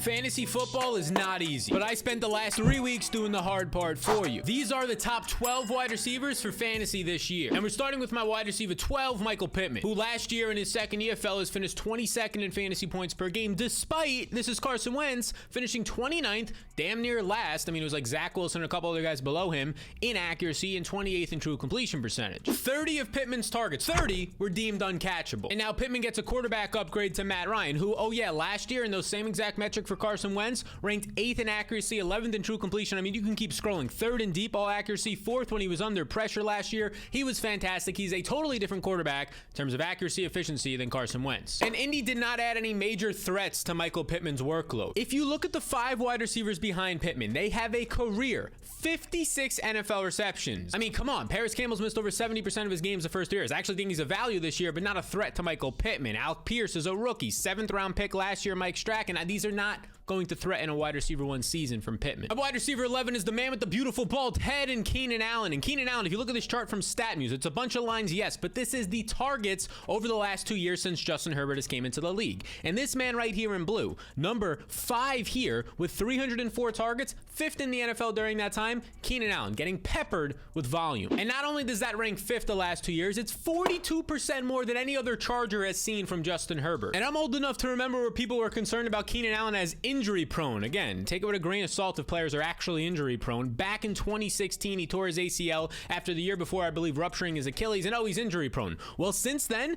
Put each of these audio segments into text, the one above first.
Fantasy football is not easy, but I spent the last 3 weeks doing the hard part for you. These are the top 12 wide receivers for fantasy this year. And we're starting with my wide receiver 12, Michael Pittman, who last year in his second year, fellas, finished 22nd in fantasy points per game, despite, this is Carson Wentz, finishing 29th, damn near last. I mean, it was like Zach Wilson and a couple other guys below him in accuracy and 28th in true completion percentage. 30 of Pittman's targets, 30, were deemed uncatchable. And now Pittman gets a quarterback upgrade to Matt Ryan, who, oh yeah, last year in those same exact metric for Carson Wentz, ranked 8th in accuracy, 11th in true completion. I mean, you can keep scrolling. 3rd in deep ball accuracy, 4th when he was under pressure last year. He was fantastic. He's a totally different quarterback in terms of accuracy, efficiency than Carson Wentz. And Indy did not add any major threats to Michael Pittman's workload. If you look at the 5 wide receivers behind Pittman, they have a career 56 NFL receptions. I mean, come on. Paris Campbell's missed over 70% of his games the first year. I actually think he's a value this year, but not a threat to Michael Pittman. Alec Pierce is a rookie. 7th round pick last year, Mike Strack, and these are not going to threaten a wide receiver 1 season from Pittman. My wide receiver 11 is the man with the beautiful bald head, and Keenan Allen. And Keenan Allen, if you look at this chart from StatMuse, it's a bunch of lines, yes, but this is the targets over the last 2 years since Justin Herbert has came into the league. And this man right here in blue, number 5 here with 304 targets, 5th in the NFL during that time, Keenan Allen getting peppered with volume. And not only does that rank 5th the last 2 years, it's 42% more than any other Charger has seen from Justin Herbert. And I'm old enough to remember where people were concerned about Keenan Allen as injury prone. Again, take it with a grain of salt if players are actually injury prone. Back in 2016, he tore his ACL after the year before, I believe, rupturing his Achilles, and he's injury prone. Well, since then,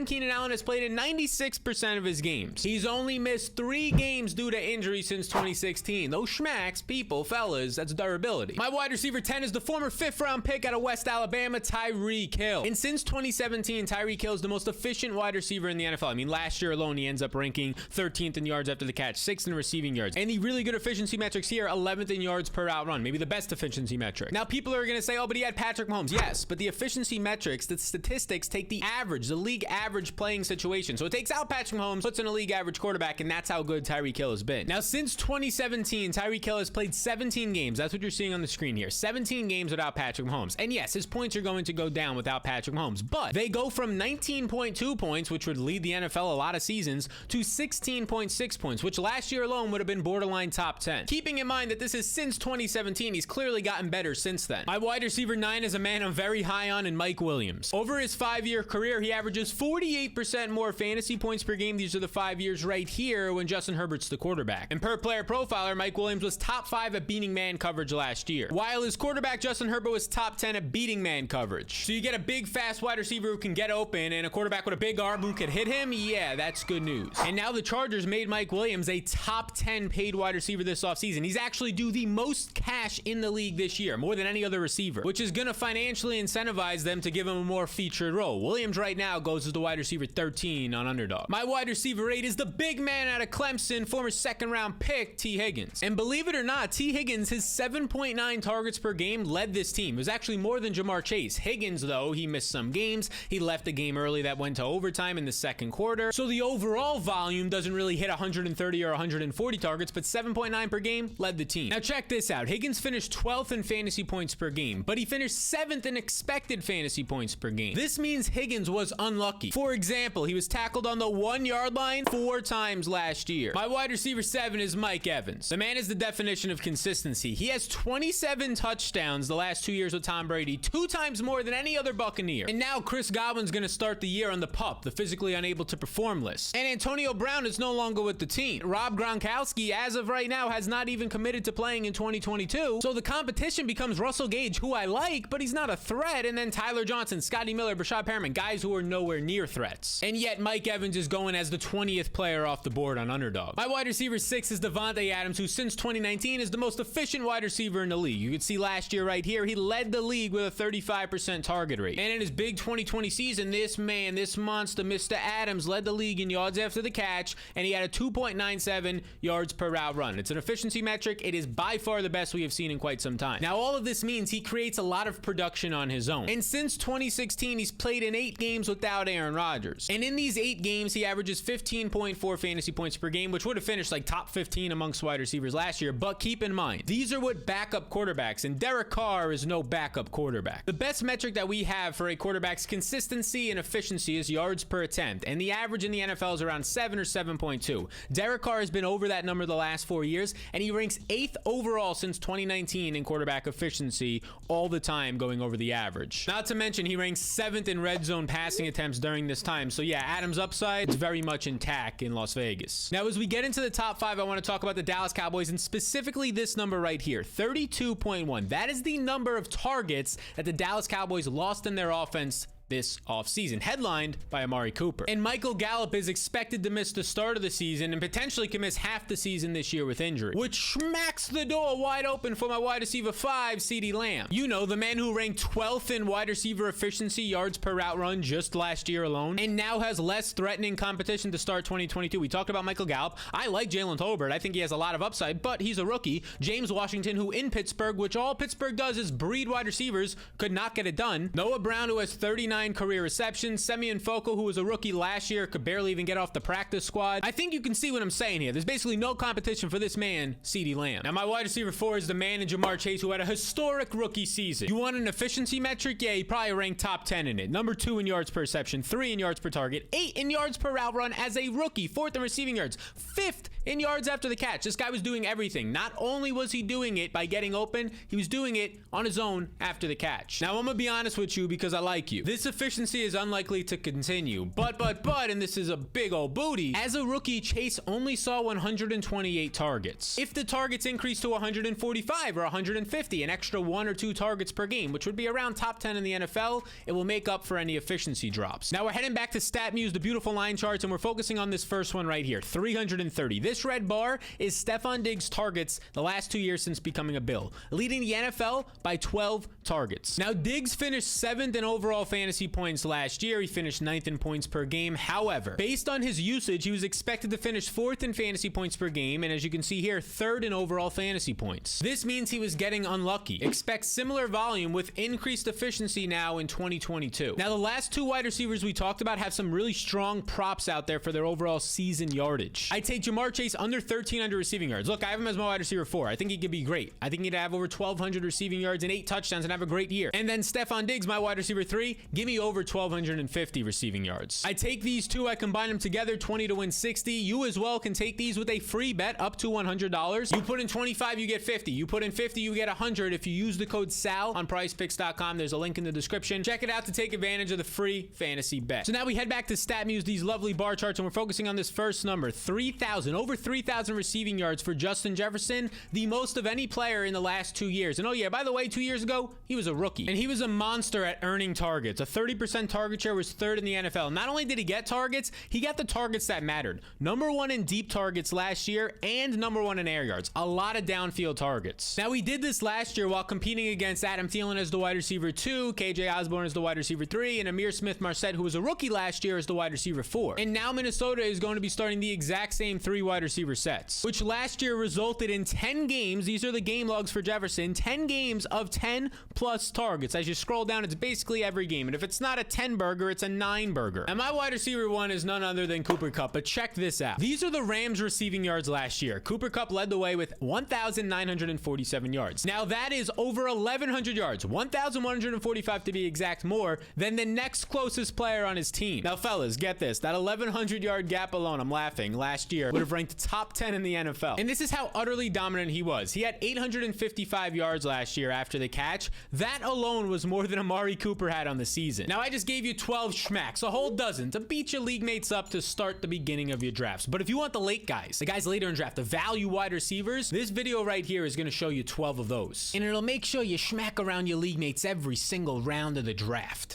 Keenan Allen has played in 96% of his games. He's only missed 3 games due to injury since 2016. Those schmacks, people, fellas, that's durability. My wide receiver 10 is the former 5th round pick out of West Alabama, Tyreek Hill. And since 2017, Tyreek Hill is the most efficient wide receiver in the NFL. I mean, last year alone, he ends up ranking 13th in yards after the catch, 6th in receiving yards. And the really good efficiency metrics here, 11th in yards per out run, maybe the best efficiency metric. Now, people are going to say, oh, but he had Patrick Mahomes. Yes, but the efficiency metrics, the statistics take the average, the league average playing situation. So it takes out Patrick Mahomes, puts in a league average quarterback, and that's how good Tyreek Hill has been. Now, since 2017, Tyreek Hill has played 17 games. That's what you're seeing on the screen here. 17 games without Patrick Mahomes. And yes, his points are going to go down without Patrick Mahomes, but they go from 19.2 points, which would lead the NFL a lot of seasons, to 16.6 points, which last year alone would have been borderline top 10. Keeping in mind that this is since 2017, he's clearly gotten better since then. My wide receiver 9 is a man I'm very high on in Mike Williams. Over his 5-year career, he averages 48% more fantasy points per game. These are the 5 years right here when Justin Herbert's the quarterback. And per player profiler, Mike Williams was top 5 at beating man coverage last year, while his quarterback Justin Herbert was top 10 at beating man coverage. So you get a big, fast wide receiver who can get open and a quarterback with a big arm who could hit him. Yeah, that's good news. And now the Chargers made Mike Williams a top 10 paid wide receiver this offseason. He's actually due the most cash in the league this year, more than any other receiver, which is going to financially incentivize them to give him a more featured role. Williams right now goes as the wide receiver 13 on Underdog. My wide receiver 8 is the big man out of Clemson, former 2nd round pick, T. Higgins. And believe it or not, T. Higgins, his 7.9 targets per game led this team. It was actually more than Jamar Chase. Higgins, though, he missed some games. He left a game early that went to overtime in the second quarter. So the overall volume doesn't really hit 130 or 140 targets, but 7.9 per game led the team. Now check this out. Higgins finished 12th in fantasy points per game, but he finished 7th in expected fantasy points per game. This means Higgins was unlucky. For example, he was tackled on the 1-yard line 4 times last year. My wide receiver 7 is Mike Evans. The man is the definition of consistency. He has 27 touchdowns the last 2 years with Tom Brady, 2 times more than any other Buccaneer. And now Chris Godwin's going to start the year on the PUP, the physically unable to perform list. And Antonio Brown is no longer with the team. Rob Gronkowski, as of right now, has not even committed to playing in 2022. So the competition becomes Russell Gage, who I like, but he's not a threat. And then Tyler Johnson, Scotty Miller, Brashad Perriman, guys who are nowhere near threats. And yet Mike Evans is going as the 20th player off the board on Underdog. My wide receiver 6 is Devontae Adams, who since 2019 is the most efficient wide receiver in the league. You can see last year right here, he led the league with a 35% target rate. And in his big 2020 season, this man, this monster, Mr. Adams, led the league in yards after the catch, and he had a 2.97 yards per route run. It's an efficiency metric. It is by far the best we have seen in quite some time. Now, all of this means he creates a lot of production on his own. And since 2016, he's played in 8 games without Aaron Rodgers. And in these 8 games, he averages 15.4 fantasy points per game, which would have finished like top 15 amongst wide receivers last year. But keep in mind, these are what backup quarterbacks, and Derek Carr is no backup quarterback. The best metric that we have for a quarterback's consistency and efficiency is yards per attempt, and the average in the NFL is around 7 or 7.2. Derek Carr has been been over that number the last 4 years, and he ranks 8th overall since 2019 in quarterback efficiency all the time, going over the average. Not to mention, he ranks 7th in red zone passing attempts during this time. So yeah, Adams' upside is very much intact in Las Vegas. Now, as we get into the top 5, I want to talk about the Dallas Cowboys, and specifically this number right here, 32.1. That is the number of targets that the Dallas Cowboys lost in their offense this offseason, headlined by Amari Cooper. And Michael Gallup is expected to miss the start of the season and potentially can miss half the season this year with injury, which smacks the door wide open for my wide receiver 5, CeeDee Lamb. You know, the man who ranked 12th in wide receiver efficiency, yards per route run, just last year alone, and now has less threatening competition to start 2022. We talked about Michael Gallup. I like Jalen Tolbert. I think he has a lot of upside, but he's a rookie. James Washington, who in Pittsburgh, which all Pittsburgh does is breed wide receivers, could not get it done. Noah Brown, who has 39 career receptions. Simeon Foco, who was a rookie last year, could barely even get off the practice squad. I think you can see what I'm saying here. There's basically no competition for this man, CeeDee Lamb. Now, my wide receiver 4 is the man in Jamar Chase, who had a historic rookie season. You want an efficiency metric? Yeah, he probably ranked top 10 in it. Number 2 in yards per reception, 3 in yards per target, 8 in yards per route run as a rookie, 4th in receiving yards, 5th in yards after the catch. This guy was doing everything. Not only was he doing it by getting open, he was doing it on his own after the catch. Now, I'm gonna be honest with you because I like you. This efficiency is unlikely to continue, but, and this is a big old booty. As a rookie, Chase only saw 128 targets. If the targets increase to 145 or 150, an extra 1 or 2 targets per game, which would be around top 10 in the NFL, it will make up for any efficiency drops. Now, we're heading back to StatMuse, the beautiful line charts, and we're focusing on this first one right here, 330. This red bar is Stefon Diggs' targets the last 2 years since becoming a Bill, leading the NFL by 12 targets. Now, Diggs finished 7th in overall fantasy points last year. He finished 9th in points per game. However, based on his usage, he was expected to finish 4th in fantasy points per game, and as you can see here, 3rd in overall fantasy points. This means he was getting unlucky. Expect similar volume with increased efficiency now in 2022. Now, the last 2 wide receivers we talked about have some really strong props out there for their overall season yardage. I take Jamar Chase under 1,300 receiving yards. Look, I have him as my wide receiver 4. I think he could be great. I think he'd have over 1,200 receiving yards and 8 touchdowns and have a great year. And then Stefon Diggs, my wide receiver 3, give me over 1,250 receiving yards. I take these 2, I combine them together, 20 to win 60. You as well can take these with a free bet up to $100. You put in 25, you get 50. You put in 50, you get 100 if you use the code SAL on PrizePicks.com. There's a link in the description. Check it out to take advantage of the free fantasy bet. So now we head back to StatMuse, these lovely bar charts, and we're focusing on this first number, 3,000. Over 3,000 receiving yards for Justin Jefferson, the most of any player in the last 2 years. And oh yeah, by the way, 2 years ago, he was a rookie. And he was a monster at earning targets. A 30% target share, was 3rd in the NFL. Not only did he get targets, he got the targets that mattered. Number 1 in deep targets last year and number 1 in air yards. A lot of downfield targets. Now, he did this last year while competing against Adam Thielen as the wide receiver 2, KJ Osborne as the wide receiver 3, and Amir Smith-Marset, who was a rookie last year, as the wide receiver 4. And now Minnesota is going to be starting the exact same 3 wide receiver sets, which last year resulted in 10 games. These are the game logs for Jefferson. 10 games of 10 plus targets. As you scroll down, it's basically every game. And if it's not a 10 burger, it's a 9 burger. And my wide receiver 1 is none other than Cooper Kupp. But check this out. These are the Rams receiving yards last year. Cooper Kupp led the way with 1,947 yards. Now that is over 1,100 yards, 1,145 to be exact, more than the next closest player on his team. Now fellas, get this. That 1,100 yard gap alone, I'm laughing, last year would have ranked top 10 in the NFL. And this is how utterly dominant he was. He had 855 yards last year after the catch. That alone was more than Amari Cooper had on the season. Now I just gave you 12 schmacks, a whole dozen, to beat your league mates up to start the beginning of your drafts. But if you want the late guys, the guys later in draft, the value wide receivers, this video right here is going to show you 12 of those. And it'll make sure you schmack around your league mates every single round of the draft.